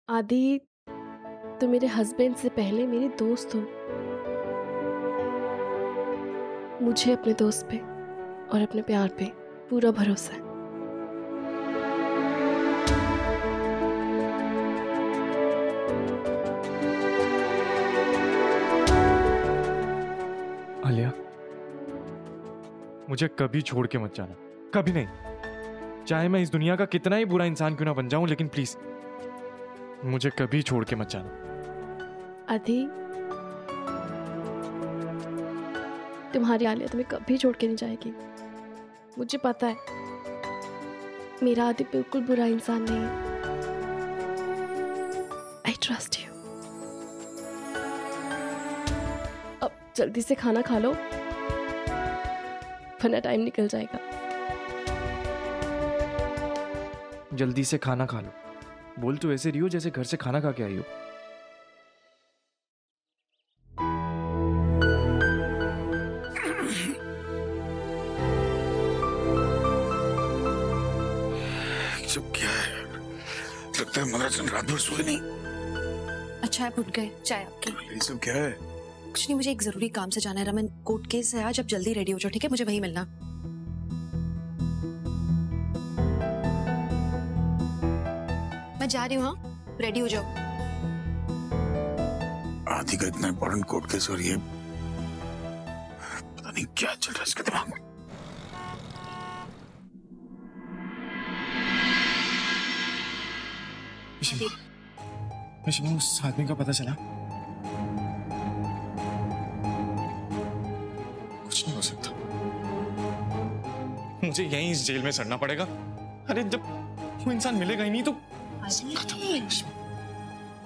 आदि, तुम मेरे हस्बैंड से पहले मेरी दोस्त हो। मुझे अपने दोस्त पे और अपने प्यार पे पूरा भरोसा है। आलिया, मुझे कभी छोड़ के मत जाना, कभी नहीं। चाहे मैं इस दुनिया का कितना ही बुरा इंसान क्यों ना बन जाऊं, लेकिन प्लीज मुझे कभी छोड़ के मत जाना। आदि, तुम्हारी आलिया तुम्हें कभी छोड़ के नहीं जाएगी। मुझे पता है मेरा आदि बिल्कुल बुरा इंसान नहीं है। I trust you. अब जल्दी से खाना खा लो, वरना टाइम निकल जाएगा। जल्दी से खाना खा लो। बोल तो ऐसे रही हो जैसे घर से खाना खा के आई हो। सब क्या है? लगता है महाराज रात भर सोए नहीं। अच्छा आप उठ गए, चाय आपकी। ये सब क्या है? कुछ नहीं, मुझे एक जरूरी काम से जाना है। रमन, कोर्ट केस है आज, आप जल्दी रेडी हो जाओ, ठीक है? मुझे वहीं मिलना। मैं जा रही हूँ, हाँ, रेडी हो जाओ। आदि का इतना इंपॉर्टेंट कोर्ट केस और ये पता नहीं क्या चल रहा है इसके दिमाग में। उस आदमी का पता चला? कुछ नहीं हो सकता। मुझे यहीं इस जेल में सड़ना पड़ेगा। अरे जब वो इंसान मिलेगा ही नहीं तो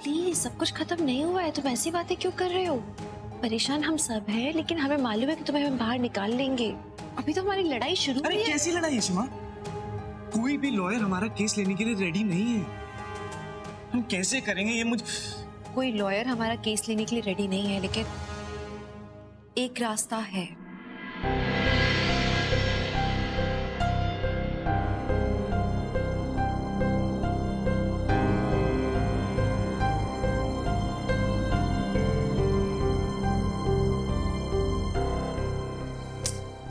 प्लीज, सब कुछ खत्म नहीं हुआ है, तुम ऐसी बातें क्यों कर रहे हो? परेशान हम सब हैं, लेकिन हमें मालूम है कि तुम्हें हम बाहर निकाल लेंगे। अभी तो हमारी लड़ाई शुरू हुई है। कैसी लड़ाई है सीमा? कोई भी लॉयर हमारा केस लेने के लिए रेडी नहीं है। हम कैसे करेंगे ये? कोई लॉयर हमारा केस लेने के लिए रेडी नहीं है, लेकिन एक रास्ता है।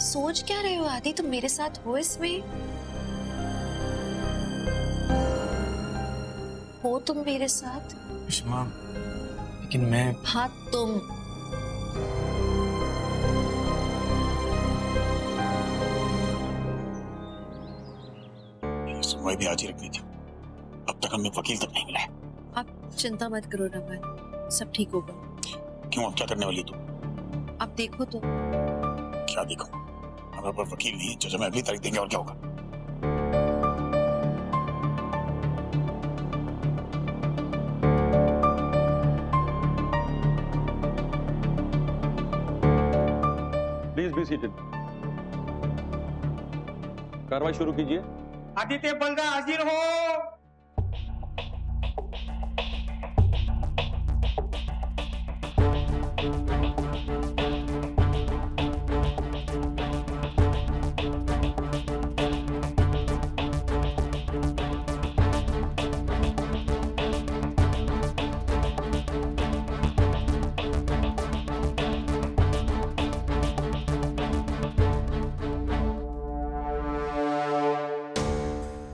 सोच क्या रहे हो आदि? तुम मेरे साथ हो इसमें? हो तुम मेरे साथ? सीमा, लेकिन मैं... हाँ तुम। सुनवाई भी आज ही रखनी थी, अब तक हमें वकील तक नहीं मिला है। आप चिंता मत करो रमन, सब ठीक होगा। क्यों, अब क्या करने वाली तू? अब देखो तो। क्या देखो? हमारे पास वकील नहीं है, जज हमें अगली तारीख देंगे और क्या होगा? Please be seated. कार्रवाई शुरू कीजिए। आदित्य बलरा हाजिर हो।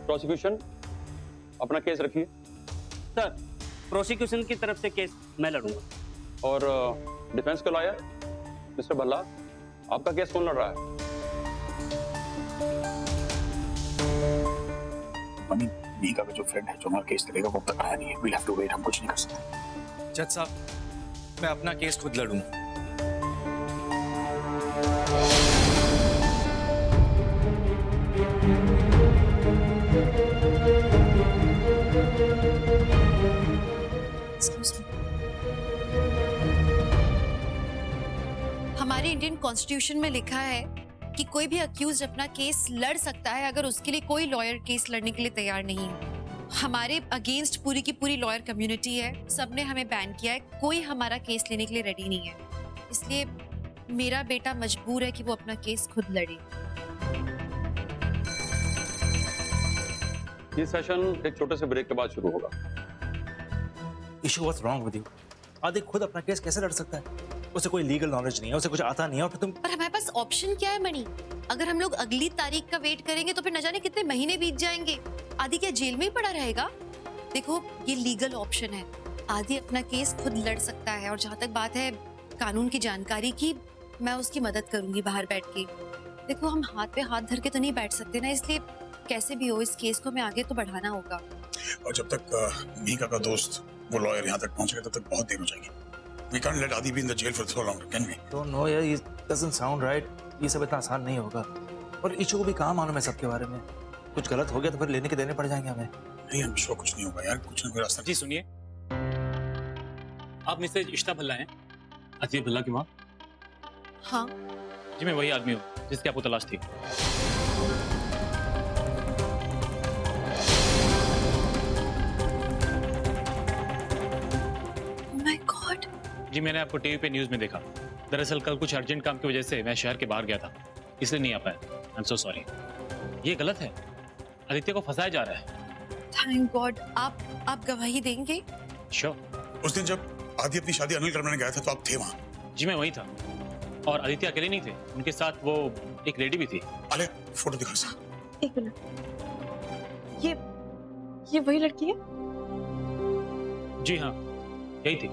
प्रोसिक्यूशन अपना केस रखिए। सर, प्रोसिक्यूशन की तरफ से केस मैं लड़ूंगा। और डिफेंस का लॉयर मिस्टर भल्ला, आपका केस कौन लड़ रहा है? मनी मीका का जो फ्रेंड है जो हमारा केस लड़ेगा वो अब तक आया नहीं है। We'll have to wait, हम कुछ नहीं कर सकते। जज साहब, मैं अपना केस खुद लड़ूंगा। हमारे इंडियन कॉन्स्टिट्यूशन में लिखा है कि कोई भी अक्यूज अपना केस लड़ सकता है अगर उसके लिए कोई लॉयर केस लड़ने के लिए तैयार नहीं है। हमारे अगेंस्ट पूरी की पूरी लॉयर कम्युनिटी है, सबने हमें बैन किया है, कोई हमारा केस लेने के लिए रेडी नहीं है। इसलिए मेरा बेटा मजबूर है कि वो अपना केस खुद लड़े। ये सेशन एक छोटे से ब्रेक के बाद शुरू होगा। Issue what's wrong with you? Aditya खुद अपना केस कैसे लड़ सकता है? उसे कोई लीगल नॉलेज नहीं है, उसे कुछ आता नहीं है, और फिर तुम। पर हमारे पास ऑप्शन क्या है मणि? अगर हम लोग अगली तारीख का वेट करेंगे तो फिर न जाने कितने महीने बीत जाएंगे। आदि क्या जेल में ही पड़ा रहेगा? देखो ये लीगल ऑप्शन है, आदि अपना केस खुद लड़ सकता है। और जहाँ तक बात है कानून की जानकारी की, मैं उसकी मदद करूंगी बाहर बैठ के। देखो हम हाथ पे हाथ धर के तो नहीं बैठ सकते ना, इसलिए कैसे भी हो इस केस को हमें आगे तो बढ़ाना होगा। और जब तक मीका का दोस्त वो लॉयर यहाँ तक पहुँचेगा तब तक बहुत देर हो जाएगी। We can't let Adi be in the jail for so long, can we? Don't know यार, ये doesn't sound right. ये सब इतना आसान नहीं होगा। और इशू को भी कहाँ मालूम है सबके बारे में? कुछ गलत हो गया तो फिर लेने के देने पड़ जाएंगे हमें। नहीं, हम श्योर कुछ नहीं होगा यार, कुछ ना कोई रास्ता। जी सुनिए, आप मिसेज इश्ता भल्ला हैं? अतीब भल्ला की माँ? हाँ जी मैं वही आदमी हूँ जिसकी आपको तलाश थी। जी मैंने आपको टीवी पे न्यूज़ में देखा। दरअसल कल कुछ अर्जेंट काम की वजह से मैं शहर के बाहर गया था, इसलिए नहीं आ पाया। I am so sorry. ये गलत है, आदित्य को फंसाया जा रहा है। Thank God. आप गवाही देंगे? श्योर। उस दिन जब आदि अपनी शादी अनिल करवाने गया था तो आप थे वहाँ? जी मैं वहीं था, और आदित्य अकेले नहीं थे, उनके साथ वो एक लेडी भी थी। अरे फोटो दिखा सा। एक मिनट, ये वही लड़की है? जी हाँ यही थी।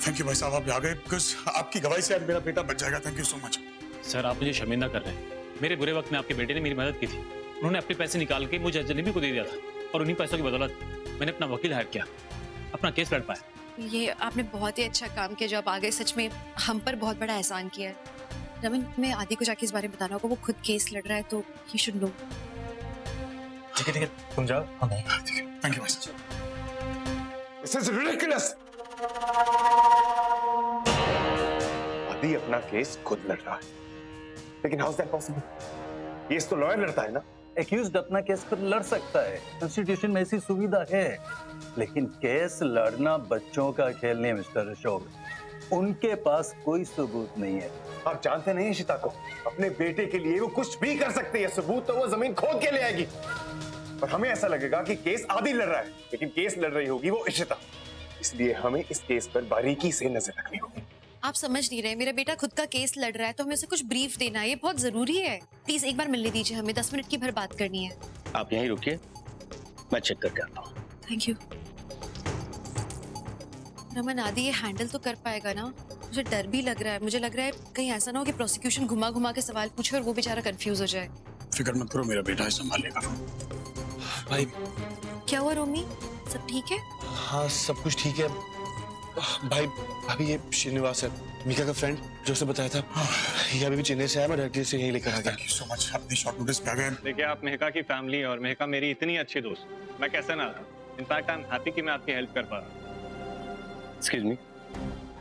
थैंक यू भाई साहब, आप आ गए। बिकॉज़ आपकी गवाही से मेरा बेटा बच जाएगा। Thank you so much. Sir आप मुझे शर्मिंदा कर रहे हैं। मेरे बुरे वक्त में आपके बेटे ने मेरी मदद की थी। उन्होंने अपने पैसे निकाल के मुझे जलेबी को दे दिया था, और उन्हीं पैसों की बदौलत मैंने अपना वकील हायर किया, अपना केस लड़ पाया। ये आपने बहुत ही अच्छा काम किया जो आप आ गए। सच में हम पर बहुत बड़ा एहसान किया है। रमन, मैं आदि को जाके इस बारे में बताना होगा, वो खुद केस लड़ रहा है तो ही शुड नो। ठीक है तुम जाओ। हाँ थैंक यू भाई साहब। This is ridiculous. आदि अपना केस खुद लड़ रहा है, लेकिन how is that possible? Case तो लॉयर लड़ता है ना। एक्यूज्ड अपना केस खुद लड़ सकता है, कॉन्स्टिट्यूशन में ऐसी सुविधा है। लेकिन केस लड़ना बच्चों का खेल नहीं है मिस्टर अशोक, उनके पास कोई सबूत नहीं है। आप जानते नहीं इशिता को, अपने बेटे के लिए वो कुछ भी कर सकती है। सबूत तो वो जमीन खोद के ले आएगी, और हमें ऐसा लगेगा कि केस आदि लड़ रहा है, लेकिन केस लड़ रही होगी वो इशिता। इसलिए हमें इस केस पर बारीकी से नजर रखनी होगी। आप समझ नहीं रहे, मेरा बेटा खुद का केस लड़ रहा है तो हमें उसे कुछ ब्रीफ देना है, ये बहुत जरूरी है। प्लीज एक बार मिलने दीजिए, हमें 10 मिनट की भर बात करनी है। आप यहीं रुकिए, मैं चेक करके आता हूँ। Thank you. रमन, आदि ये हैंडल तो कर पाएगा ना? मुझे डर भी लग रहा है। मुझे लग रहा है कहीं ऐसा ना हो कि प्रोसिक्यूशन घुमा घुमा के सवाल पूछे और वो बेचारा कंफ्यूज हो जाए। फिक्र मत करो, मेरा बेटा है, संभाल लेगा। भाई क्या हुआ रोमी, सब ठीक है? हाँ सब कुछ ठीक है भाई। अभी ये श्रीनिवास है, मीका का फ्रेंड, जो उसे बताया था। ये अभी भी चेन्नई से आया, मैं डायरेक्टली से यहीं लेकर आ गया। थैंक यू सो मच, अपनी शॉर्ट नोटिस पे आ गए। देखिए आप मेहका की फैमिली और मेहका मेरी इतनी अच्छी दोस्त, मैं कैसे ना था। इनफैक्ट आई एम हैप्पी कि मैं आपकी हेल्प कर पा रहा हूँ। एक्सक्यूज मी,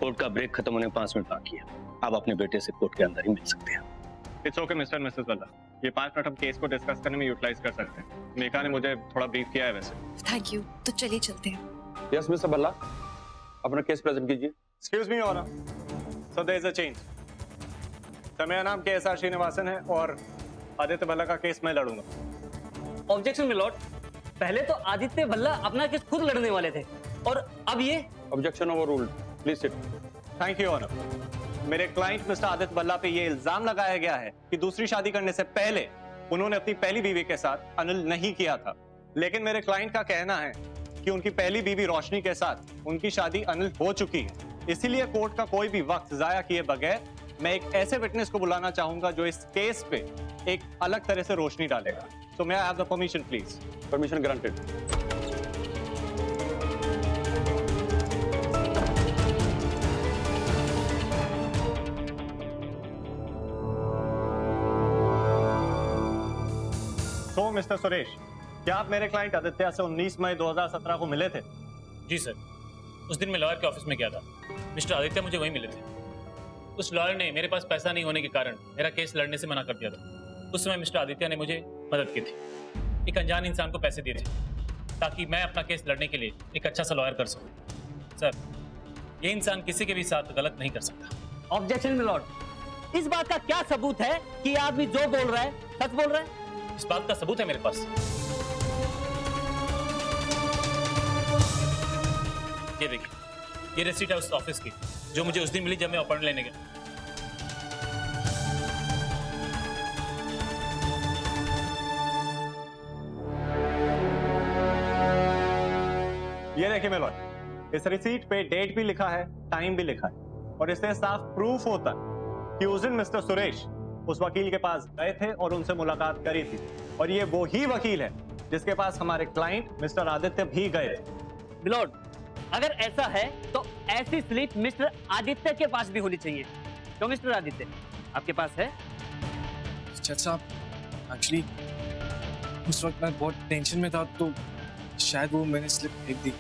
कोर्ट का ब्रेक खत्म होने 5 मिनट बाकी है, आप अपने बेटे से कोर्ट के अंदर ही मिल सकते हैं। It's okay mister Mrs Bhalla, ये 5 मिनट हम केस को डिस्कस करने में यूटिलाइज कर सकते हैं। मेहका ने मुझे थोड़ा ब्रीफ किया है वैसे। थैंक यू, तो चलिए चलते हैं। यस मिस्टर भल्ला, अपना केस प्रेजेंट कीजिए। Excuse me honour, so there is a change. Sir मेरा नाम KSR श्रीनिवासन है और आदित्य भल्ला का केस मैं लड़ूंगा। ऑब्जेक्शन मिलॉर्ड, पहले तो आदित्य भल्ला अपना केस खुद लड़ने वाले थे, और अब ये। Objection overruled, please sit. Thank you honour. मेरे क्लाइंट मिस्टर आदित्य भल्ला पे ये इल्जाम लगाया गया है कि दूसरी शादी करने से पहले उन्होंने अपनी पहली बीवी के साथ अनिल नहीं किया था। लेकिन मेरे क्लाइंट का कहना है कि उनकी पहली बीवी रोशनी के साथ उनकी शादी अनिल हो चुकी है। इसीलिए कोर्ट का कोई भी वक्त जाया किए बगैर मैं एक ऐसे विटनेस को बुलाना चाहूंगा जो इस केस पे एक अलग तरह से रोशनी डालेगा। So may I have the permission please? Permission granted. तो मिस्टर सुरेश, क्या आप मेरे क्लाइंट आदित्य से 19 मई 2017 को मिले थे? जी सर, उस दिन मैं लॉयर के ऑफिस में गया था। मिस्टर आदित्य मुझे वहीं मिले थे। उस लॉयर ने मेरे पास पैसा नहीं होने के कारण मेरा केस लड़ने से मना कर दिया था। उस समय मिस्टर आदित्य ने मुझे मदद की थी, एक अनजान इंसान को पैसे दिए थे ताकि मैं अपना केस लड़ने के लिए एक अच्छा सा लॉयर कर सकूं। सर, ये इंसान किसी के भी साथ गलत नहीं कर सकता। ऑब्जेक्शन मिलॉर्ड, इस बात का क्या सबूत है कि आदमी जो बोल रहा है सच बोल रहा है? इस बात का सबूत है मेरे पास। ये देखिए, ये रिसीट है उस ऑफिस की जो मुझे उस दिन मिली जब मैं अपॉइंटमेंट लेने गया। ये देखिए मेलॉय, इस रिसीट पे डेट भी लिखा है, टाइम भी लिखा है और इससे साफ प्रूफ होता है कि उस दिन मिस्टर सुरेश उस वकील के पास गए थे और उनसे मुलाकात करी थी और ये वो ही वकील है जिसके पास हमारे क्लाइंट मिस्टर आदित्य भी गए थे। मिलोड, अगर ऐसा है तो ऐसी स्लिप मिस्टर आदित्य के पास भी होनी चाहिए। तो मिस्टर आदित्य, आपके पास है? जज साहब, एक्चुअली उस वक्त मैं बहुत टेंशन में था तो शायद वो मैंने स्लिप फेंक दी।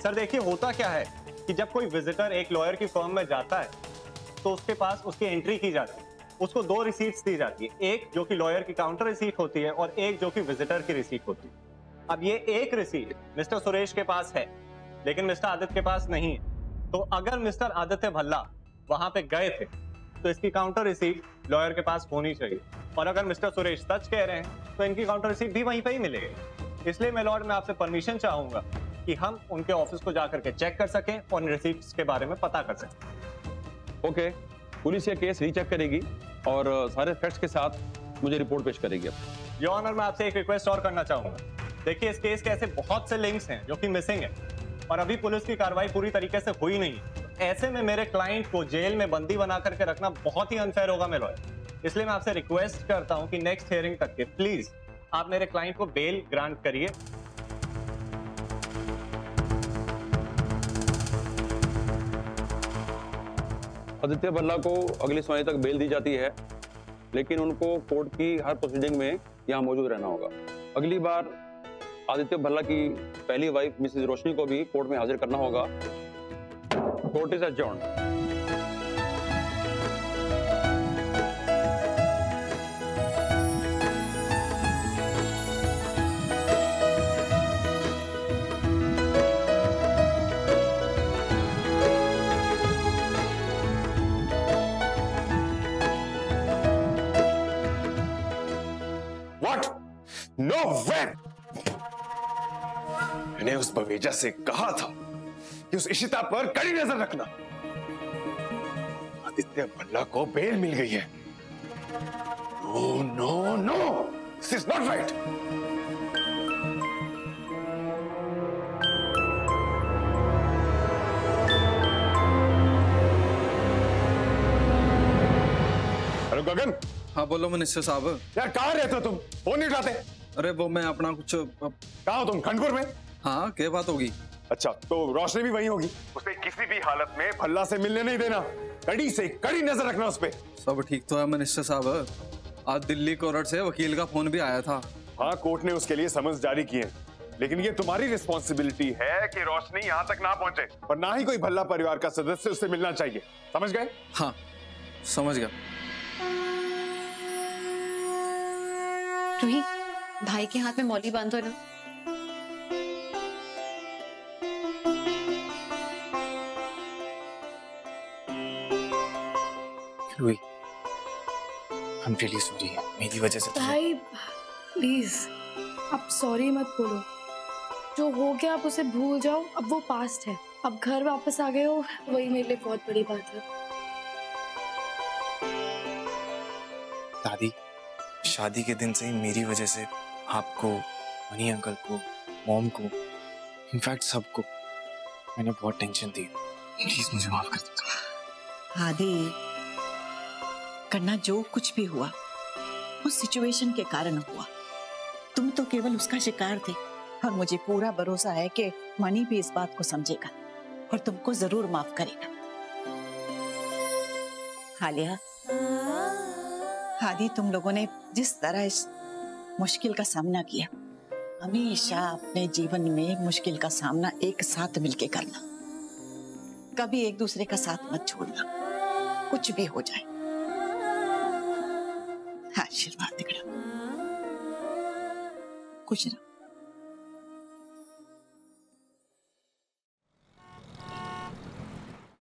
सर देखिए, होता क्या है कि जब कोई विजिटर एक लॉयर की फर्म में जाता है तो उसके पास उसकी एंट्री की जाती है, उसको 2 रिसीट्स दी जाती है, एक जो कि लॉयर की काउंटर रिसीट होती है और एक जो कि विजिटर की रिसीट होती है। अब ये एक रिसीट मिस्टर सुरेश के पास है लेकिन मिस्टर आदित्य के पास नहीं है, तो अगर मिस्टर आदित्य भल्ला वहां पे गए थे तो इसकी काउंटर रिसीट लॉयर के पास होनी चाहिए और अगर मिस्टर सुरेश सच कह रहे हैं तो इनकी काउंटर रिसीट भी वहीं पे ही मिलेगी। इसलिए मैं लॉर्ड, मैं आपसे परमिशन चाहूंगा कि हम उनके ऑफिस को जाकर के चेक कर सकें और इन रिसीट्स के बारे में पता कर सकें। ओके, पुलिस ये केस रीचेक करेगी और सारे फैक्ट्स के साथ मुझे रिपोर्ट पेश करेगी। योर ऑनर, मैं आपसे एक रिक्वेस्ट और करना चाहूंगा। देखिए, इस केस के ऐसे बहुत से लिंक्स हैं जो कि मिसिंग है और अभी पुलिस की कार्रवाई पूरी तरीके से हुई नहीं है। ऐसे में मेरे क्लाइंट को जेल में बंदी बना करके रखना बहुत ही अनफेयर होगा मेरे लॉयर। इसलिए मैं आपसे रिक्वेस्ट करता हूं कि नेक्स्ट हियरिंग तक के प्लीज आप मेरे क्लाइंट को बेल ग्रांट करिए। आदित्य भल्ला को अगली सुनवाई तक बेल दी जाती है, लेकिन उनको कोर्ट की हर प्रोसीडिंग में यहाँ मौजूद रहना होगा। अगली बार आदित्य भल्ला की पहली वाइफ मिसेस रोशनी को भी कोर्ट में हाजिर करना होगा। Court is adjourned. No way! मैंने उस बवेजा से कहा था कि उस इशिता पर कड़ी नजर रखना। आदित्य भल्ला को बेल मिल गई है। No no no, this is not right. Hello Gagan. हाँ बोलो मिनिस्टर साहब। यार कहाँ रहते हो तुम? फोन नहीं उठाते। अरे वो मैं अपना कुछ कहाँ हो तुम? खंडपुर में? हाँ, क्या बात होगी? अच्छा, तो रोशनी भी वहीं होगी। उसे किसी भी हालत में भल्ला से मिलने नहीं देना। कड़ी से कड़ी नजर रखना उस पे। सब ठीक तो है मिनिस्टर साहब। आज दिल्ली कोर्ट से वकील का फोन भी आया था। हाँ, कोर्ट ने उसके लिए समन्स जारी किए, लेकिन ये तुम्हारी रिस्पॉन्सिबिलिटी है कि रोशनी यहाँ तक ना पहुंचे और ना ही कोई भल्ला परिवार का सदस्य उससे मिलना चाहिए। समझ गए? हाँ समझ गया। रूही, भाई के हाथ में मौली बांधो ना। रूही, I'm really sorry, मेरी वजह से भाई प्लीज, अब सॉरी मत बोलो। जो हो गया आप उसे भूल जाओ, अब वो पास्ट है। अब घर वापस आ गए हो, वही मेरे लिए बहुत बड़ी बात है। दादी, शादी के दिन से ही मेरी वजह से आपको, मनी अंकल को, मॉम को, इनफैक्ट सबको मैंने बहुत टेंशन दी। प्लीज मुझे माफ कर दो। आदि, करना जो कुछ भी हुआ उस सिचुएशन के कारण हुआ। तुम तो केवल उसका शिकार थे और मुझे पूरा भरोसा है कि मनी भी इस बात को समझेगा और तुमको जरूर माफ करेगा। हालिया, आदि, तुम लोगों ने जिस तरह इस मुश्किल का सामना किया, हमेशा अपने जीवन में मुश्किल का सामना एक साथ मिलके करना। कभी एक दूसरे का साथ मत छोड़ना, कुछ भी हो जाए। आशीर्वाद दिखड़ा, खुश रहो।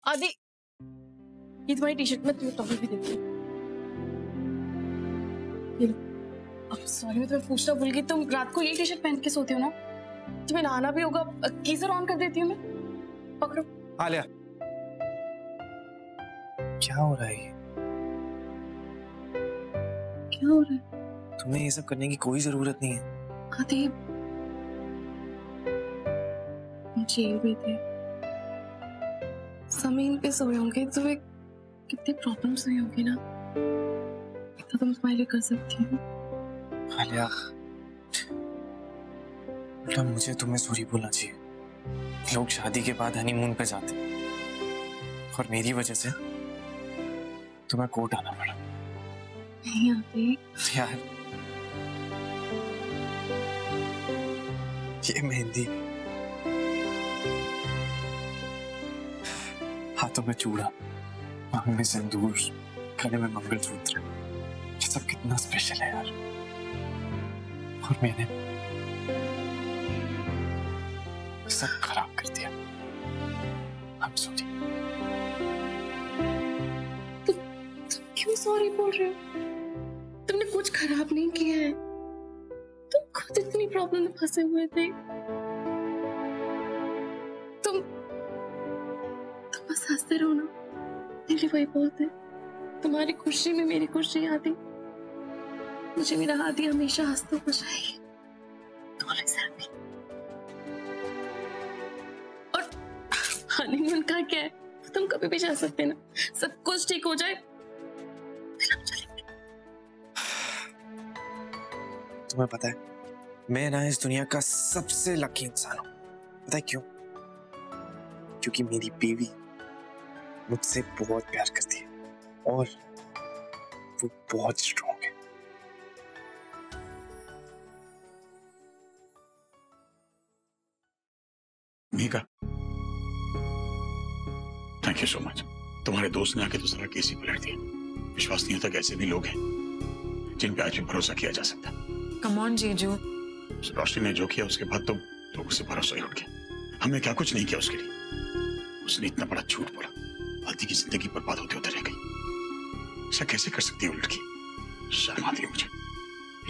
आदि, ये तुम्हारी टी शर्ट में तुम्हें टॉवल भी देती हूँ। अब सॉरी, मैं तुम्हें पूछना भूल गई, तुम रात को ये टी शर्ट पहन के सोते हो ना? तुम्हें नहाना भी होगा, गीजर ऑन कर देती हूँ मैं। पकड़ो। आलिया, क्या हो रहा है ये? क्या हो रहा है? तुम्हें ये सब करने की कोई जरूरत नहीं है। आदि, जेल में थे, जमीन पे सोए होंगे, तुम्हें कितनी प्रॉब्लम्स हुई होंगी ना, इतना तुम तुम्हारे लिए कर सकती हो। आलिया, उल्टा मुझे तुम्हें सॉरी बोलना चाहिए। लोग शादी के बाद हनीमून पे जाते और मेरी वजह से तुम्हें कोर्ट आना पड़ा। नहीं आती यार, ये मेहंदी, हाथों में चूड़ा, आंख में सिंदूर, गले में मंगलसूत्र, ये सब कितना स्पेशल है यार। और मैंने सब खराब कर दिया। I'm sorry। तुम क्यों सॉरी बोल रहे हो? तुमने कुछ खराब नहीं किया है, तुम खुद इतनी प्रॉब्लम में फंसे हुए थे। तुम बस हंसते रहो ना, मेरे लिए वही बहुत है। तुम्हारी खुशी में मेरी खुशी आती, मुझे मेरा हाथी हमेशा हंसता खुश रहेगी। Always happy। और हनीमून का क्या है, तुम कभी भी जा सकते ना, सब कुछ ठीक हो जाए फिर हम चलेंगे। तुम्हें पता है, मैं ना इस दुनिया का सबसे लकी इंसान हूं। पता है क्यों? क्योंकि मेरी बीवी मुझसे बहुत प्यार करती है और वो बहुत स्ट्रॉन्ग है। Mika, thank you so much. तुम्हारे दोस्त ने आके तो सारा केस ही पलट दिया। विश्वास नहीं होता कि ऐसे भी लोग हैं जिन पे आज भी भरोसा किया जा सकता है। कम ऑन जीजू। रोशनी ने जो किया उसके बाद तो लोगों से भरोसा ही उठ गया। हमने क्या कुछ नहीं किया उसके लिए। उसने इतना बड़ा झूठ बोला, आदि की जिंदगी बर्बाद होते होते रह गई। ऐसा कैसे कर सकती है वो लड़की? शर्म आती है मुझे।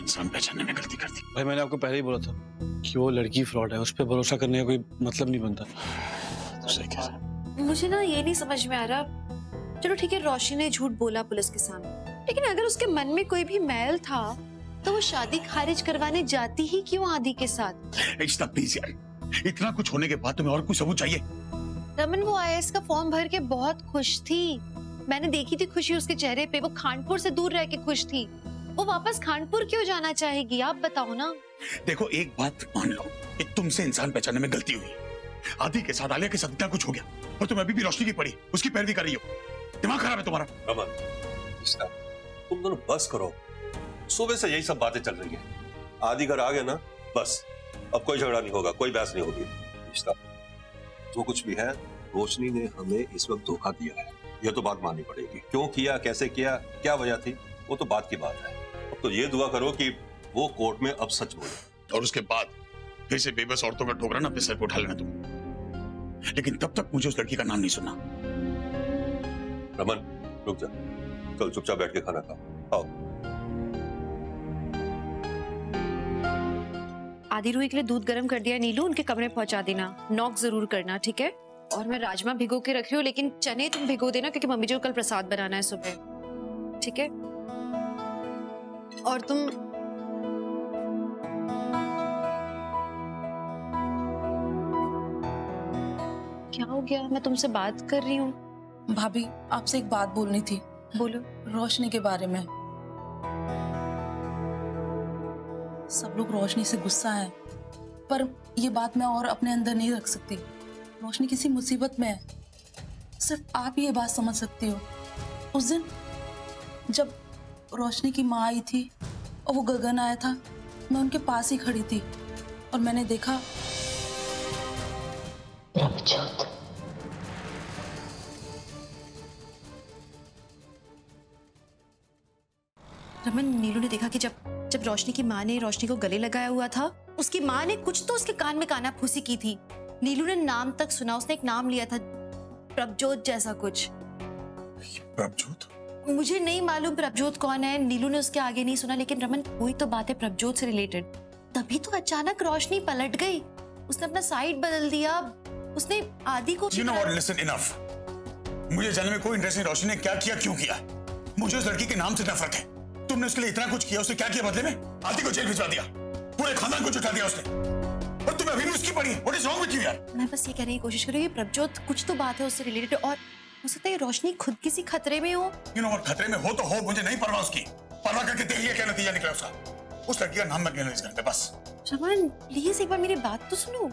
इंसान पहचानने में गलती करती। भाई मैंने आपको पहले ही बोला था कि वो लड़की फ्रॉड है, उस पर भरोसा करने का कोई मतलब नहीं बनता। तो सही कह रहा। मुझे ना ये नहीं समझ में आ रहा, चलो ठीक है रोशनी ने झूठ बोला पुलिस के सामने, लेकिन अगर उसके मन में कोई भी मैल था तो वो शादी खारिज करवाने जाती ही क्यों आदि के साथ? प्लीज यार, इतना कुछ होने के बाद तुम्हें और कुछ सबूत चाहिए? रमन, वो आईएएस का फॉर्म भर के बहुत खुश थी, मैंने देखी थी खुशी उसके चेहरे पे। वो खानपुर से दूर रह के खुश थी, वो वापस खानपुर क्यों जाना चाहेगी? आप बताओ ना। देखो, एक बात मान लो कि तुमसे इंसान पहचानने में गलती हुई। आदि के साथ, आलिया के साथ इतना कुछ हो गया और तुम अभी भी रोशनी की पड़ी उसकी पैरवी कर रही हो। दिमाग खराब है तुम्हारा। रमन, तुम दोनों बस करो, सुबह से यही सब बातें चल रही है। आदि घर आ गया ना, बस अब कोई झगड़ा नहीं होगा, कोई बहस नहीं होगी। जो कुछ भी है, रोशनी ने हमें इस वक्त धोखा दिया है, यह तो बात माननी पड़ेगी। क्यों किया, कैसे किया, क्या वजह थी, वो तो बात की बात है। अब तो ये दुआ करो कि वो कोर्ट में अब सच बोले, और उसके बाद फिर से बेबस औरतों का ठोकरा ना अपने सर पे उठा लेना तुम। लेकिन तब तक मुझे उस लड़की का नाम नहीं सुनना। रमन रुक जा, चल चुपचाप बैठ के खाना खाओ। आओ। आदि रूही के लिए दूध गर्म कर दिया नीलू, उनके कमरे पहुंचा देना, नॉक जरूर करना, ठीक है? और मैं राजमा भिगो के रख रही हूँ, लेकिन चने तुम भिगो देना क्योंकि मम्मी जी को कल प्रसाद बनाना है सुबह, ठीक है? और तुम क्या हो गया? मैं तुमसे बात कर रही हूँ। भाभी, आपसे एक बात बोलनी थी। बोलो। रोशनी के बारे में। सब लोग रोशनी से गुस्सा है, पर ये बात मैं और अपने अंदर नहीं रख सकती। रोशनी किसी मुसीबत में है, सिर्फ आप ही ये बात समझ सकती हो। उस दिन जब रोशनी की माँ आई थी और वो गगन आया था, मैं उनके पास ही खड़ी थी और मैंने देखा रमन, नीलू ने देखा कि जब रोशनी की माँ ने रोशनी को गले लगाया हुआ था, उसकी माँ ने कुछ तो उसके कान में कानाफूसी की थी। नीलू ने नाम तक सुना, उसने एक नाम लिया था, प्रभजोत जैसा कुछ। प्रभजोत? मुझे नहीं मालूम प्रभजोत कौन है, नीलू ने उसके आगे नहीं सुना, लेकिन रमन कोई तो बात है प्रभजोत से रिलेटेड। तभी तो अचानक रोशनी पलट गई, उसने अपना साइड बदल दिया, उसने आदि को। You know what? Listen, enough. मुझे जानने में कोई इंटरेस्ट नहीं रोशनी ने क्या किया, क्यों किया। मुझे उस लड़की के नाम से नफरत है। तुमने उसके लिए इतना कुछ किया, उसने क्या किया बदले में? आदि को जेल भिजवा दिया, पूरे खानदान को जुटा दिया उसने, और तुम्हें अभी भी उसकी पड़ी है। What is wrong with you यार? मैं बस ये कहने की कोशिश कर रही हूँ, प्रभजोत कुछ तो बात है उससे रिलेटेड, और हो सकता है रोशनी खुद किसी खतरे में हो। You know what? खतरे में हो तो हो, मुझे नहीं परवाह उसकी। परवाह करके देख लिया क्या नतीजा निकला उसका। उस लड़की का नाम मत लेना इस घर पे बस। रमन प्लीज एक बार मेरी बात तो सुनो।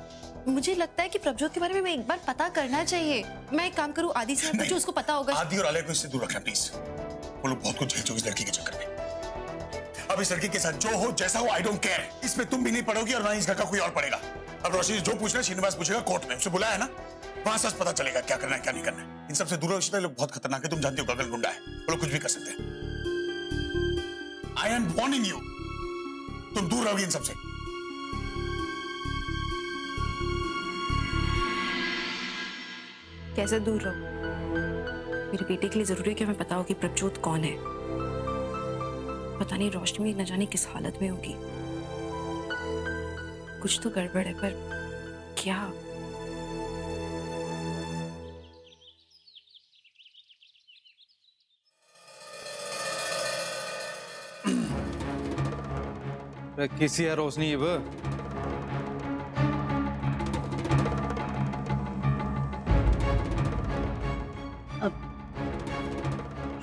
मुझे लगता है कि प्रभजोत के बारे में मैं एक बार पता करना चाहिए। मैं एक काम करूँ, आदि से पूछूं, उसको पता होगा। आदि और आलय को इससे दूर रखना प्लीज। वो लोग बहुत कुछ झेल चुके इस लड़की के चक्कर में। अब इस लड़की के साथ जो हो जैसा हो, आई डोंट केयर। इसमें तुम भी नहीं पड़ोगी और ना इस घर का कोई और पड़ेगा। अब रोशनी जो पूछना श्रीनिवास पूछेगा कोर्ट में, उसे बुलाया है ना, वहां सच पता चलेगा क्या करना है क्या नहीं करना है। इन सबसे दूर रहो, रिश्ते लोग बहुत खतरनाक है, तुम जानते हो, गगन गुंडा है, वो लोग कुछ भी कर सकते हैं। आई एम वार्निंग यू, तुम दूर रहोगी इन सबसे। कैसे दूर रहो? मेरे बेटे के लिए जरूरी है कि हमें पता हो कि प्रभजोत कौन है। पता नहीं रोशनी न जाने किस हालत में होगी। कुछ तो गड़बड़ है, पर क्या? किसी है रोशनी अब?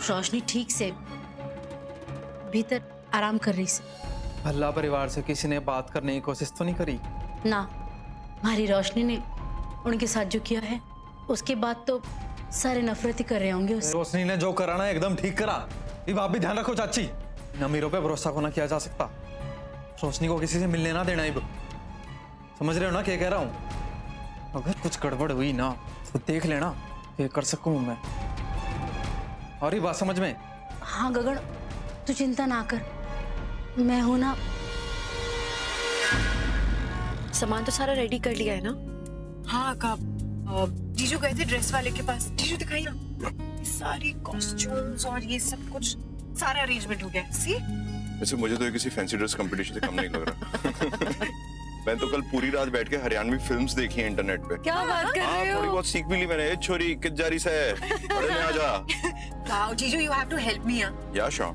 रोशनी ठीक से भीतर आराम कर रही से। भल्ला परिवार से किसी ने बात करने की कोशिश तो नहीं करी ना? हमारी रोशनी ने उनके साथ जो किया है उसके बाद तो सारे नफरत ही कर रहे होंगे उससे। रोशनी ने जो करा ना एकदम ठीक करा। ये आप भी ध्यान रखो चाची, अमीरों पे भरोसा को ना किया जा सकता। रोशनी को किसी से मिलने ना देना। अब समझ रहे हो ना क्या कह रहा हूँ? अगर कुछ गड़बड़ हुई ना तो देख लेना ये कर सकूं मैं। और ये बात समझ में? हाँ गगन, तू चिंता ना कर, मैं हूं ना। सामान तो सारा रेडी कर लिया है ना? हाँ अक्का, जीजू गए थे ड्रेस वाले के पास। जीजू दिखाई ना, सारी कॉस्ट्यूम्स और ये सब कुछ सारा अरेंजमेंट हो गया। सी वैसे मुझे तो ये किसी फैंसी ड्रेस कंपटीशन से कम नहीं लग रहा। मैं तो कल पूरी रात बैठ के हरियाणवी फिल्म्स देखी हैं इंटरनेट पे। क्या बात कर रहे हो? थोड़ी बहुत सीख भी ली मैंने। ए छोरी कित जारी से पढ़ने आ जा। वाओ जीजू, you have to help me. Yeah sure.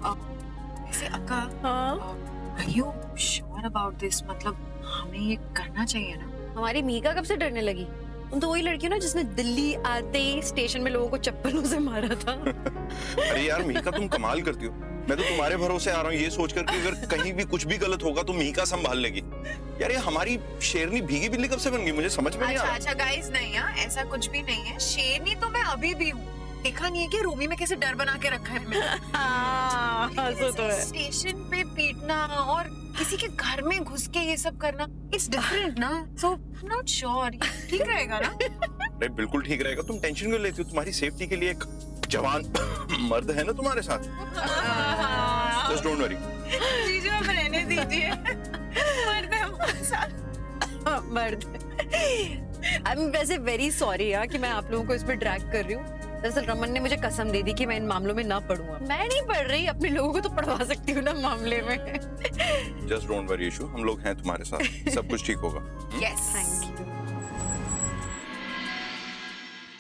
वैसे अक्का, are you sure about this? मतलब हमें ये करना चाहिए ना? हमारी मीका कब से डरने लगी? तुम तो वही लड़की हो ना जिसने दिल्ली आते ही स्टेशन में लोगों को चप्पलों से मारा था। अरे यार मीका, तुम कमाल करती हो। मैं तो तुम्हारे भरोसे आ रहा हूँ ये सोचकर कि अगर कहीं भी कुछ भी गलत होगा तो मीका संभाल लेगी। यार ये हमारी शेरनी भीगी बिल्ली कब से बन गई, मुझे समझ में नहीं आ रहा। अच्छा गाइस, नहीं यार ऐसा कुछ भी नहीं है। शेरनी तो मैं अभी भी हूँ। देखा नहीं है कि रूमी में कैसे डर बना के रखा है मैंने। तो है। स्टेशन पे पीटना और किसी के घर में घुस के ये सब करना, इट्स डिफरेंट ना। सो नॉट श्योर ठीक रहेगा ना? अरे बिल्कुल ठीक रहेगा, तुम टेंशन क्यों लेती हो? तुम्हारी सेफ्टी के लिए एक जवान मर्द है ना तुम्हारे साथ। Just don't worry. जीजू अब रहने दीजिए। मर्द है हमारे साथ। मर्द। आई एम वैसे वेरी सॉरी यार कि मैं आप लोगों को इस पे ड्रैग कर रही हूँ। दरअसल रमन ने मुझे कसम दे दी कि मैं इन मामलों में ना पढ़ूंगा। मैं नहीं पढ़ रही, अपने लोगों को तो पढ़वा सकती हूँ ना मामले में। जस्ट डोंट वरी इशू, हम लोग हैं तुम्हारे साथ, सब कुछ ठीक होगा। Yes thank you.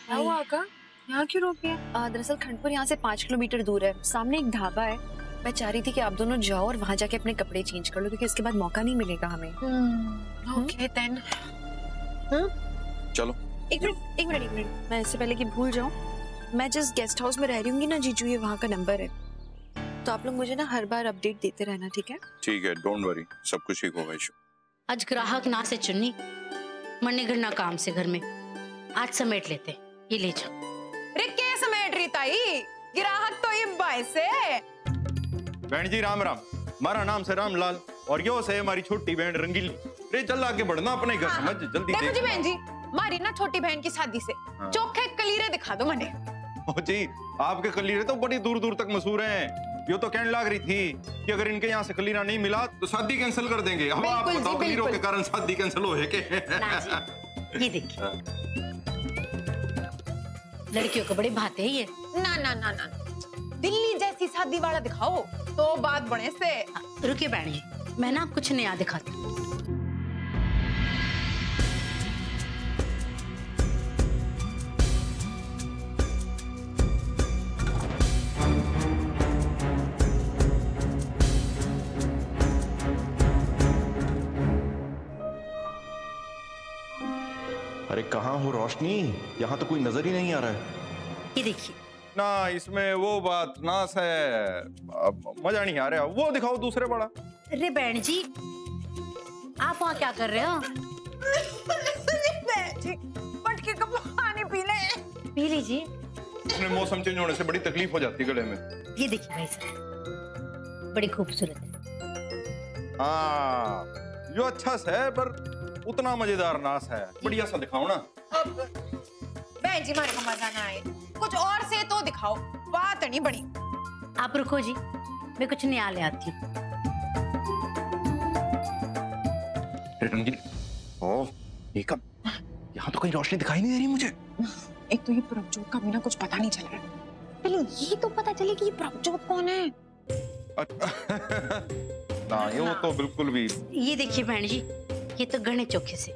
क्या हुआ अक्का? यहाँ क्यों रोक दिया? दरअसल खंडपुर यहाँ से 5 किलोमीटर दूर है, सामने एक ढाबा है। मैं चाह रही थी कि आप दोनों जाओ और वहाँ जाके अपने कपड़े चेंज कर लो, क्योंकि इसके बाद मौका नहीं मिलेगा हमें। Okay then. चलो। एक मिनट, मैं इससे पहले कि भूल जाऊं, मैं जिस गेस्ट हाउस में रह रही हूँ ना जीजू, ये वहाँ का नंबर है, तो आप लोग मुझे ना हर बार अपडेट देते रहना, ठीक है? ठीक है, डोंट वरी, सब कुछ ठीक होगा इशू। आज ग्राहक ना से चुन्नी, मरने घर ना काम से घर में। आज समेट लेते, ये ले जाओ। अरे क्या समेट रही ताई? ग्राहक तो ये बाय से। बहन जी राम राम, हमारा नाम से रामलाल और यो से हमारी छोटी बहन रंगीली। रे चल आगे बढ़ना अपने घर, समझ जल्दी। देखो जी बहन जी, हमारी ना छोटी बहन की शादी से चोखे कलीरे दिखा दो मने। ओ जी, आपके कलीरे तो बड़ी दूर दूर तक मशहूर हैं। यो तो कहने लग रही थी कि अगर इनके यहाँ से कलीरा नहीं मिला तो शादी कैंसिल कर देंगे। अब आप बताओ कलीरों के कारण शादी कैंसिल हो है के? ये देखिए, लड़कियों को बड़ी भाते ही है। ना ना ना ना, दिल्ली जैसी शादी वाला दिखाओ तो बात बने से। रुकिए बहन जी, मैं ना कुछ नया दिखाती हूँ। अरे कहाँ हो रोशनी? यहाँ तो कोई नजर ही नहीं आ रहा है। ये देखिए ना, इसमें वो बात नास है, मजा नहीं आ रहा। वो दिखाओ दूसरे बड़ा। अरे बहन जी, आप वहाँ क्या कर रहे हो? पटके का पानी पी ले। पी लीजिए। इसमें मौसम चेंज होने से बड़ी तकलीफ हो जाती है गले में। ये देखिए भाई साहब, बड़ी खूबसूरत है। हाँ, जो अच्छा है पर उतना मजेदार नास है। बढ़िया सा दिखाओ ना। बहन जी मारे को मजा ना आए, कुछ और से तो दिखाओ, बात नहीं बनी। आप रुको जी, मैं कुछ नया ले आती हूँ। ओह, एकम, यहाँ तो कहीं रोशनी दिखाई नहीं दे रही मुझे। एक तो ये प्रभजोत का बिना कुछ पता नहीं चल रहा है, पहले ये तो पता चले कि ये प्रभजोत कौन है। ना, ये वो तो बिल्कुल भी। ये देखिए बहन जी, ये तो गणे चोखे से।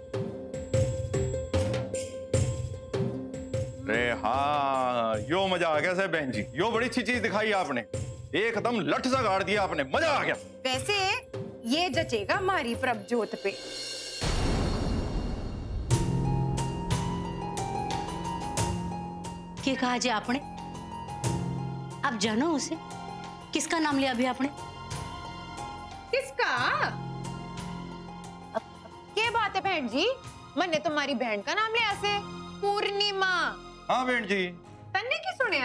अरे हाँ, यो मजा आ गया बहन जी, यो बड़ी अच्छी चीज दिखाई आपने। एकदम लठ सा गाड़ दिया आपने, मजा आ गया। वैसे ये जचेगा हमारी प्रभजोत पे। क्या कहा जी आपने? आप जानो उसे? किसका नाम लिया अभी आपने? किसका? क्या बात है बहन जी, मैंने तुम्हारी बहन का नाम लिया से, पूर्णिमा। हाँ बहन जी। तन्ने की सुने?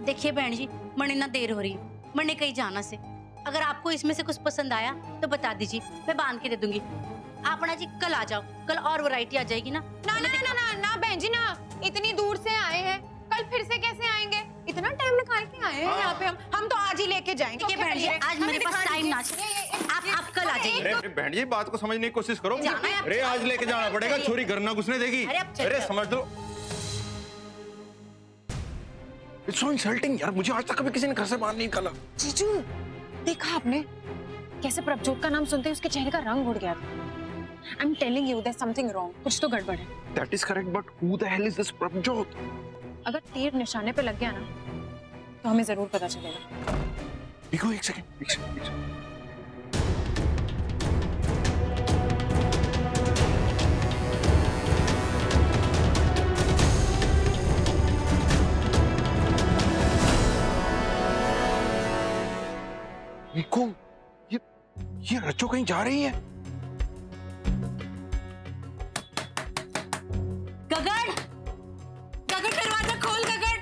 देखिए बहन जी, मने ना देर हो रही है, मने कहीं जाना से। अगर आपको इसमें से कुछ पसंद आया तो बता दीजिए, मैं बांध के दे दूंगी। आप ना जी कल आ जाओ, कल और वैरायटी आ जाएगी ना। ना ना ना ना ना बहन जी ना, इतनी दूर से आए हैं, कल फिर से कैसे आएंगे? इतना टाइम निकाल के आए हैं यहाँ पे हम तो आज ही लेके जाएंगे। ठीक है बहन जी, आज मेरे पास टाइम ना, आप कल आ जाइए। अरे बहन जी, बात को समझने की कोशिश करो। अरे आज लेके जाना पड़ेगा, छोरी घर ना घुसने देगी। अरे समझ लो। It's so insulting यार, मुझे आज तक कभी किसी ने घर से बाहर नहीं निकाला। जीजू, देखा आपने कैसे प्रभजोत का नाम सुनते ही उसके चेहरे का रंग उड़ गया था। I'm telling you, there's something wrong. कुछ तो गड़बड़ है। That is correct, but who the hell is this Prabhjot? अगर तीर निशाने पे लग गया ना, तो हमें जरूर पता चलेगा। बिको, एक सेकंड। बिको, ये रचो कहीं जा रही है। गगन, दरवाजा खोल गगन।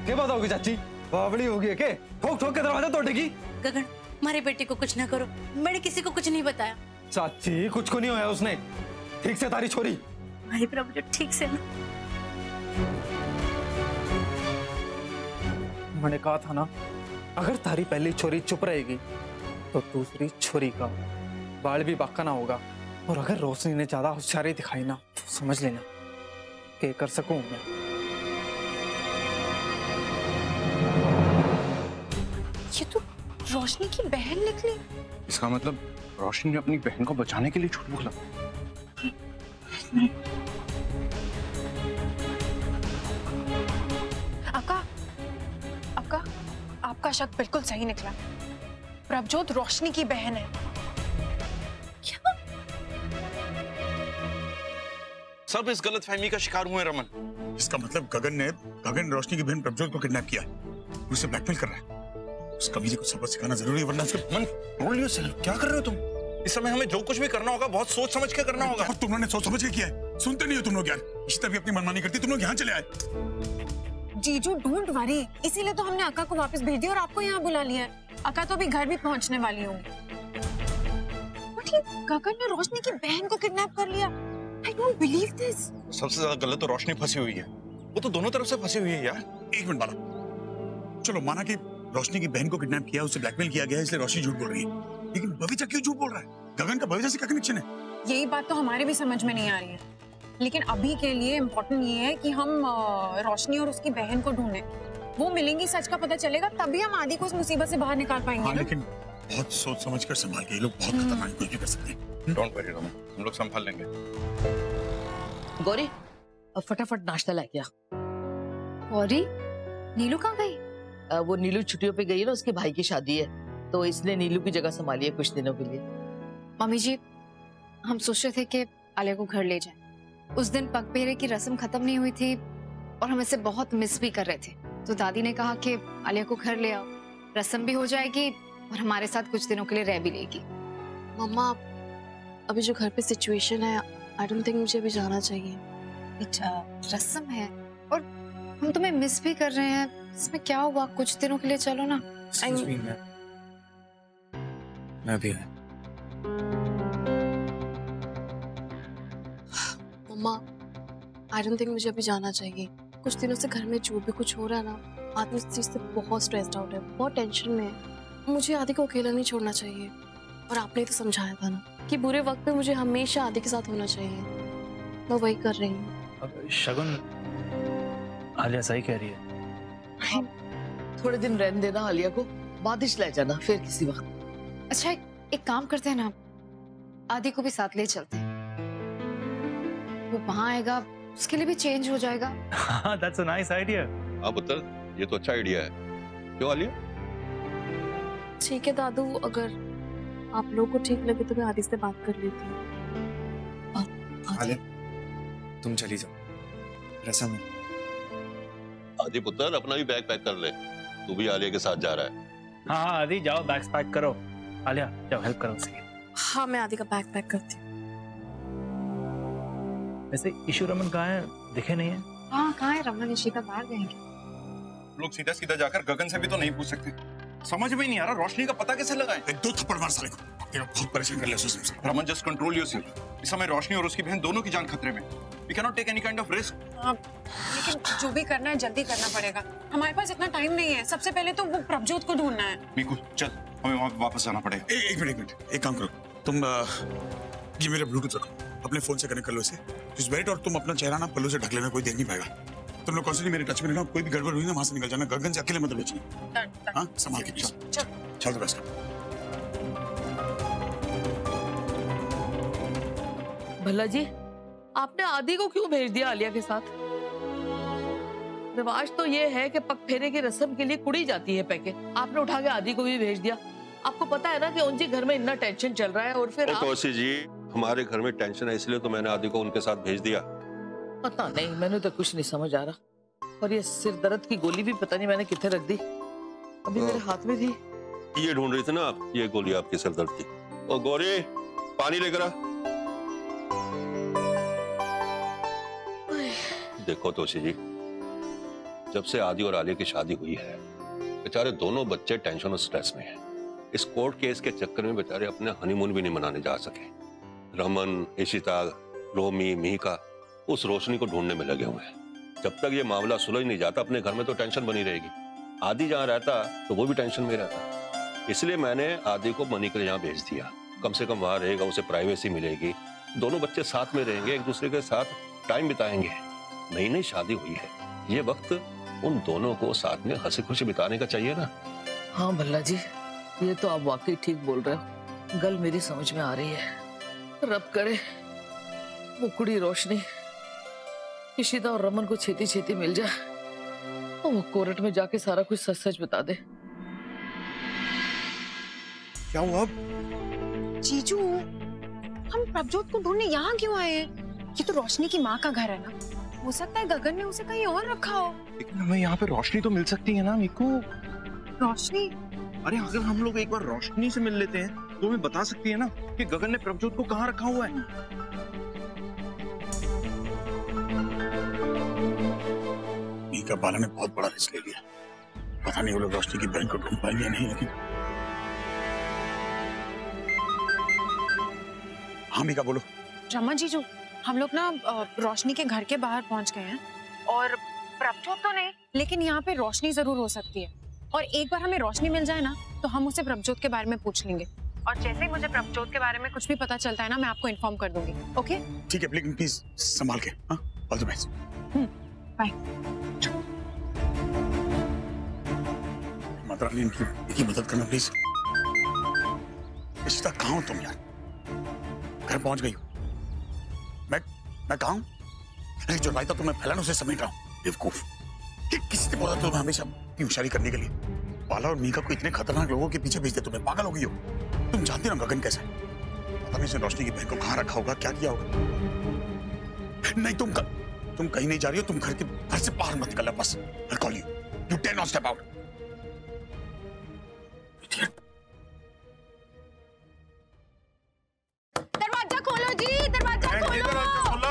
क्या बात होगी चाची? बावड़ी होगी के? ठोक ठोक के दरवाजा तोड़ेगी। गगन, हमारे बेटे को कुछ ना करो, मैंने किसी को कुछ नहीं बताया। चाची, कुछ को नहीं होया उसने, ठीक से तारी छोरी। हमारी प्रभु ठीक से ना। मैंने कहा था ना, अगर तारी पहली छोरी चुप रहेगी तो दूसरी छोरी का बाल भी बाका ना होगा। और अगर रोशनी ने ज्यादा होशियारी दिखाई ना, तो समझ लेना कि कर सकूं मैं। ये तो रोशनी की बहन निकली। इसका मतलब रोशनी ने अपनी बहन को बचाने के लिए झूठ बोला। आपका शक बिल्कुल सही निकला। प्रभजोत रोशनी की बहन है। क्या? सब इस गलतफहमी का शिकार हुए रमन। इसका मतलब गगन रोशनी की बहन प्रभजोत को किडनैप किया है, उसे ब्लैकमेल कर रहा है। उस कमीने को सबक सिखाना जरूरी है, वरना मन रोल योरसेल्फ। क्या कर रहे हो तुम? इस समय हमें जो कुछ भी करना होगा बहुत सोच समझ के करना होगा। तुम लोगों ने सोच समझ के किया है। सुनते नहीं हो तुम लोग यार। इशिता भी अपनी मनमानी करती, तुम लोग यहाँ चले आए। जीजू डोंट वरी, इसीलिए तो हमने अक्का को वापस भेज दिया और आपको यहाँ बुला लिया है। अक्का तो अभी घर भी पहुँचने वाली होंगी। गगन ने रोशनी की बहन को किडनैप कर लिया। I don't believe this. सबसे ज्यादा गलत तो रोशनी फंसी हुई है। वो तो दोनों तरफ से फंसी हुई है यार। एक मिनट बाला, चलो माना कि रोशनी की बहन को किडनैप किया, उसे ब्लैकमेल किया गया, इसलिए रोशनी झूठ बोल रही है। लेकिन बबीता क्यों झूठ बोल रहा है? गगन का बबीता से क्या कनेक्शन है? यही बात तो हमारे भी समझ में नहीं आ रही है, लेकिन अभी के लिए इम्पोर्टेंट ये है कि हम रोशनी और उसकी बहन को ढूंढें। वो मिलेंगी, सच का पता चलेगा, तभी हम आदि को उस मुसीबत से बाहर निकाल पाएंगे। हाँ, लेकिन बहुत सोच समझ कर संभाल के, ये लोग बहुत खतरनाक कोई भी कर सकते हैं। डोंट वरी रमन, हम लोग संभाल लेंगे। गौरी अब फटाफट नाश्ता लेके आ। गौरी, नीलू कहाँ गई? वो नीलू छुट्टियों पे गई है ना, उसके भाई की शादी है, तो इसने नीलू की जगह संभाली है कुछ दिनों के लिए। मम्मी जी, हम सोच रहे थे कि आलिया को घर ले जाएं। उस दिन पगपेरे की रस्म खत्म नहीं हुई थी और हम इसे बहुत मिस भी कर रहे थे, तो दादी ने कहा कि आलिया को घर ले आओ, रस्म भी हो जाएगी और हमारे साथ कुछ दिनों के लिए रह भी लेगी। मम्मा, अभी जो घर पे सिचुएशन है, आई डोंट थिंक मुझे अभी जाना चाहिए। अच्छा, रस्म है और हम तुम्हें मिस भी कर रहे हैं, इसमें क्या हुआ? कुछ दिनों के लिए चलो ना। मैं भी है। मम्मा, आई डोंट थिंक मुझे अभी जाना चाहिए। कुछ दिनों से घर में जो भी कुछ हो रहा है ना, आदमी इस चीज से बहुत स्ट्रेस्ड आउट है, बहुत टेंशन में है। मुझे आदि को अकेला नहीं छोड़ना चाहिए, और आपने तो समझाया था ना कि बुरे वक्त में मुझे हमेशा आदि के साथ होना चाहिए। मैं वही कर रही हूँ। शगुन, आलिया सही कह रही है। थोड़े दिन रहने देना आलिया को, बादिश ले जाना फिर किसी वक्त। अच्छा, एक काम करते हैं ना, आदि को भी साथ ले चलते हैं, वो वहां आएगा, उसके लिए भी चेंज हो जाएगा। हाँ, that's a nice idea। हाँ पुत्र, ये तो अच्छा आइडिया है। क्यों आलिया? ठीक है दादू, अगर आप लोगों को ठीक लगे तो मैं आदि से बात कर लेती हूँ। आलिया, तुम चली जाओ, रस्म है। आदि पुत्र, अपना भी बैग पैक कर ले, तू भी आलिया के साथ जा रहा है। हाँ आदि, जाओ बैग्स पैक करो। आलिया जाओ, हेल्प करो उसे। हाँ, मैं आदि का बैग पैक करती हूँ। वैसे ईशु रमन कहाँ है? दिखे नहीं है। हाँ, कहाँ है रमन? इशिता बाहर गए हैं। लोग सीधा सीधा जाकर गगन से भी तो नहीं पूछ सकते। समझ में नहीं आ रहा, रोशनी का पता कैसे लगाएं? 2 थप्पड़ मार साले को, तेरा बहुत परेशान कर लिया उसने। Raman, just control yourself. इस समय रोशनी और उसकी बहन दोनों की जान खतरे में। We can not take any kind of risk. लेकिन जो भी करना है जल्दी करना पड़ेगा, हमारे पास इतना टाइम नहीं है। सबसे पहले तो वो प्रभजोत को ढूंढना है। मीकू चल, हमें वहां वापस जाना पड़ेगा। एक मिनट, एक काम करो, तुम ये मेरा ब्लूटूथ रखो, अपने फोन से कनेक्ट कर लो इसे, जस्ट वेट, और तुम अपना चेहरा ना पल्लू से ढक लेना, कोई देख नहीं पाएगा। तुम लोग कॉन्स्टेंटली मेरे टच में रहना, कोई भी गड़बड़ हुई ना वहां से निकल जाना, गगन से अकेले मत बेचना। हाँ, संभाल के चल तो बस। भला जी, आपने आदि को क्यों भेज दिया आलिया के साथ? रिवाज तो ये है कि पगफेरे की रस्म के लिए कुड़ी जाती है पैके, आपने उठा के आदि को भी भेज दिया। आपको पता है ना कि उनके घर में इतना टेंशन चल रहा है, और फिर तौसी जी, हमारे घर में टेंशन है, इसलिए तो मैंने आदि को उनके साथ भेज दिया। पता नहीं, मैंने तो कुछ नहीं समझ आ रहा। और ये सिर दर्द की गोली भी पता नहीं मैंने कितने रख दी, अभी मेरे हाथ में थी। ये ढूंढ रही थी ना आप, ये गोली आपकी सिर दर्द की। ओ गौरी, पानी लेकर आ। देखो तौसी जी, जब से आदि और आलिया की शादी हुई है, बेचारे दोनों बच्चे टेंशन और स्ट्रेस में हैं। इस कोर्ट केस के चक्कर में बेचारे अपने हनीमून भी नहीं मनाने जा सके। रमन, इशिता, रोमी, मीका उस रोशनी को ढूंढने में लगे हुए हैं। जब तक ये मामला सुलझ नहीं जाता, अपने घर में तो टेंशन बनी रहेगी। आदि जहाँ रहता तो वो भी टेंशन में रहता, इसलिए मैंने आदि को मनी के यहाँ भेज दिया। कम से कम वहां रहेगा, उसे प्राइवेसी मिलेगी, दोनों बच्चे साथ में रहेंगे, एक दूसरे के साथ टाइम बिताएंगे। नई नई शादी हुई है, ये वक्त उन दोनों को साथ में हंसी खुशी बिताने का चाहिए ना। हाँ भल्ला जी, ये तो आप वाकई ठीक बोल रहे हो, गल मेरी समझ में आ रही है। रब करे वो कुड़ी रोशनी इशिता और रमन को छेती छेती मिल जाए और वो कोर्ट में जाके सारा कुछ सच सच बता दे। क्या हुआ? जीजू, हम प्रभजोत को ढूंढने यहाँ क्यों आए हैं? ये तो रोशनी की माँ का घर है ना, हो सकता है गगन ने उसे कहीं और रखा हो। लेकिन हमें यहाँ पे रोशनी तो मिल सकती है ना मीकू? रोशनी? अरे अगर हम लोग एक बार रोशनी से मिल लेते हैं तो हमें बता सकती है ना कि गगन ने प्रभजोत को कहाँ रखा हुआ है। मीका बाला ने बहुत बड़ा रिस्क ले लिया, पता नहीं वो लोग रोशनी की बहन को ढूंढ पाएंगे या नहीं। लेकिन हाँ मीका बोलो। रमन जीजू, हम लोग ना रोशनी के घर के बाहर पहुंच गए हैं, और प्रभजोत तो नहीं, लेकिन यहाँ पे रोशनी जरूर हो सकती है। और एक बार हमें रोशनी मिल जाए ना, तो हम उसे प्रभजोत के बारे में पूछ लेंगे। और जैसे ही मुझे प्रभजोत के बारे में कुछ भी पता चलता है ना, मैं आपको इन्फॉर्म कर दूंगी। ओके ठीक है, लेकिन प्लीज संभाल के। हाँ, all the best. Bye. Mata Rani, इनकी मदद करना प्लीज। इशिता, कहाँ हो तुम यार? घर पहुंच गई हो? मैं कहाँ हूँ? अरे जो रायता तुम्हें फैलाना उसे समेट रहा हूँ। बेवकूफ, किसी ने बोला तुम्हें हमेशा अपनी होशियारी करने के लिए? बाला और मीका को इतने खतरनाक लोगों के पीछे भेजते, तुम्हें पागल हो गई हो? तुम जानती हो ना गगन कैसा है? पता नहीं इसने रोशनी की बहन को कहाँ रखा होगा, क्या किया होगा। नहीं, तुम कहीं नहीं जा रही हो, तुम घर से बाहर मत निकलना बस। I'll call you. You dare not step out. दरवाजा खोलो जी, दरवाजा खोलो।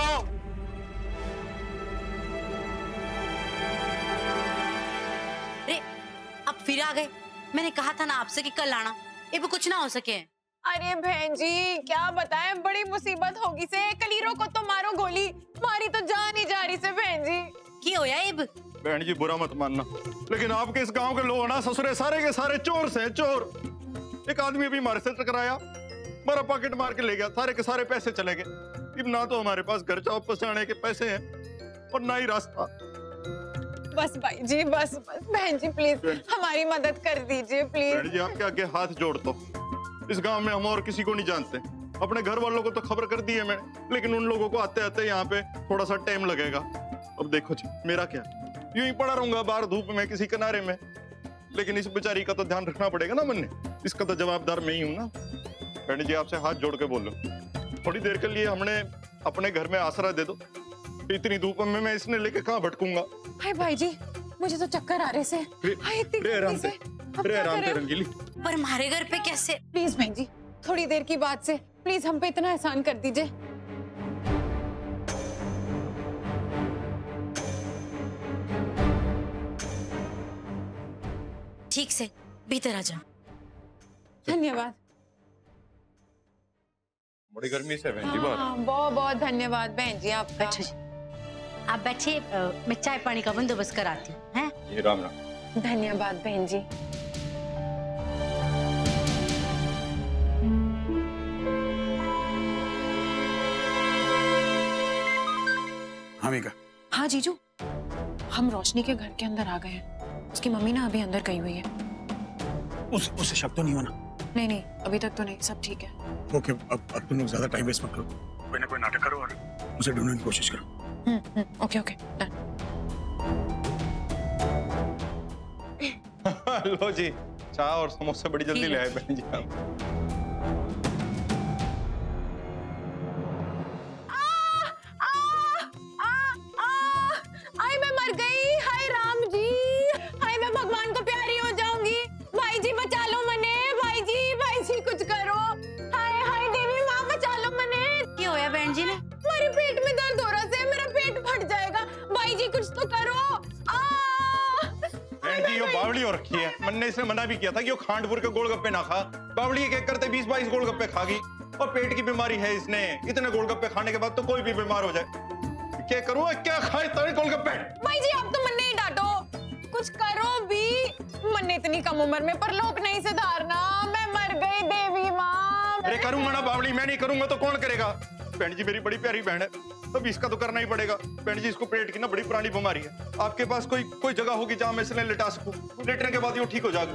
अरे अब फिर आ गए। मैंने कहा था ना आपसे कि कल आना, ये भी कुछ ना हो सके। अरे बहन जी, क्या बताएं, बड़ी मुसीबत होगी से। कलीरों को तो मारो गोली, मारी तो जान ही जा रही से बहन जी। की होया इब? बहन जी बुरा मत मानना, लेकिन आपके इस गांव के लोग ना ससुरे सारे के सारे चोर से चोर। एक आदमी अभी हमारे से टकराया, हमारा पॉकेट मार के ले गया, सारे के सारे पैसे चले गए। अब ना तो हमारे पास घर वापस जाने के पैसे हैं और ना ही रास्ता। बस भाई जी, बस बहन जी प्लीज हमारी मदद कर दीजिए प्लीज। बहन जी आपके आगे हाथ जोड़ता हूं, इस गांव में हम और किसी को नहीं जानते। अपने घर वालों को तो खबर कर दी है मैंने, लेकिन उन लोगों को आते आते यहाँ पे थोड़ा सा टाइम लगेगा। अब देखो जी, मेरा क्या, यूं ही पड़ा रहूंगा बाहर धूप में किसी किनारे में, लेकिन इस बेचारी का तो ध्यान रखना पड़ेगा ना। मन्ने, इसका तो जवाबदार मैं ही हूँ ना। बहन जी आपसे हाथ जोड़ के बोल लो, थोड़ी देर के लिए हमने अपने घर में आसरा दे दो। इतनी धूप में मैं इसने लेके कहाँ भटकूंगा। हाय भाई जी, मुझे तो चक्कर आ रहे से। आराम से रंगीली। पर हमारे घर पे कैसे? प्लीज बहन जी, थोड़ी देर की बात से प्लीज हम पे इतना एहसान कर दीजिए। ठीक से भीतर आ जाओ। धन्यवाद। बड़ी गर्मी से बहन जी बाहर। बहुत बहुत धन्यवाद बहन जी आपका। आप बैठिए, मैं चाय पानी का बंदोबस्त कराती हूँ। हैं? ये राम राम। धन्यवाद बहन जी। हाँ मीका। हाँ जीजू, हम रोशनी के घर के अंदर आ गए हैं। उसकी मम्मी ना अभी अंदर गई हुई है। उसे शक तो नहीं होना? नहीं, अभी तक तो नहीं, सब ठीक है। ओके, अब तुम लोग ज्यादा टाइम वेस्ट मत करो, कोई ना कोई नाटक करो और उसे ढूंढने की कोशिश करो। Okay done. लो जी, चाय और समोसे बड़ी जल्दी ले आए बहन जी आप। हाय मैं मर गई, हाय राम जी, हाय मैं भगवान को प्यारी हो जाऊंगी। भाई जी बचा लो मने, भाई जी कुछ करो। हाय देवी माँ बचा लो मने। क्या होया बहन जी ने? मेरे पेट में दर्द हो रहा है, मेरा पेट फट जाएगा। भाई जी कुछ तो करो। बहन जी ये बावली हो रखी है, मन्ने से मना भी किया था कि वो खांडपुर के गोलगप्पे ना खा। बावली एक करते 20-22 गोलगप्पे खा गई और पेट की बीमारी है इसने। इतने गोलगप्पे खाने के बाद तो कोई भी बीमार हो जाए। क्या करूं, क्या खाए तारे गोलगप्पे? भाई जी आप तो मन्ने ही डांटो, कुछ करो भी। मन्ने इतनी कम उम्र में पर लोग नहीं सुधारना। मैं मर गई देवी माँ। अरे करूंगा ना बावली, मैं नहीं करूंगा तो कौन करेगा? बहन जी मेरी बड़ी प्यारी बहन है, अब इसका तो करना ही पड़ेगा। बहन जी इसको पेट की ना बड़ी पुरानी बीमारी है। आपके पास कोई जगह होगी जहां मैं इसने लिटा सकूं? लेटने के बाद ये ठीक हो जाएगा।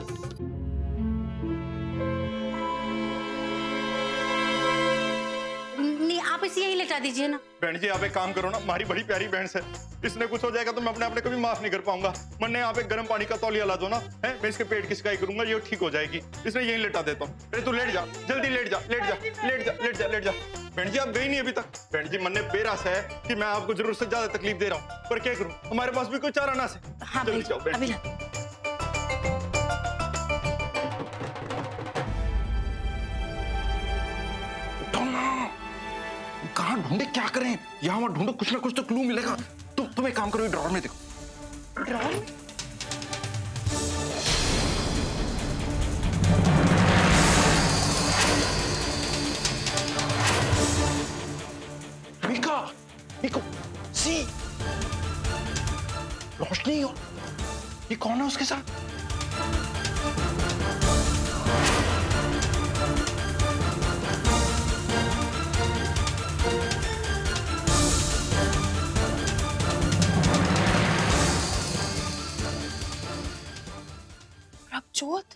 नहीं, आप इसे यही लेटा दीजिए ना। बहन जी आप एक काम करो ना, हमारी बड़ी प्यारी बहन से इसने कुछ हो जाएगा तो मैं अपने कभी माफ नहीं कर पाऊंगा। मन्ने आप एक गर्म पानी का तौलिया ला दो ना, है मैं इसके पेट की सिकाई करूंगा, ये ठीक हो जाएगी। इसने यही लेटा देता हूँ। अरे तू लेट जा, जल्दी लेट जा। बहन जी आप गई नहीं अभी तक। बहन जी मन्ने बेरास है कि मैं आपको जरूर से ज्यादा तकलीफ दे रहा हूँ, पर क्या करूँ, हमारे पास भी कोई चारा ना से। हाँ जल्दी जाओ बहन जी। कहाँ ढूंढे, क्या करें? यहाँ वहां ढूंढो, कुछ ना कुछ तो क्लू मिलेगा। तुम एक काम करो, ड्रॉर में देखो। ड्रॉर में? मीका, सी रोशनी और ये कौन है उसके साथ? जोत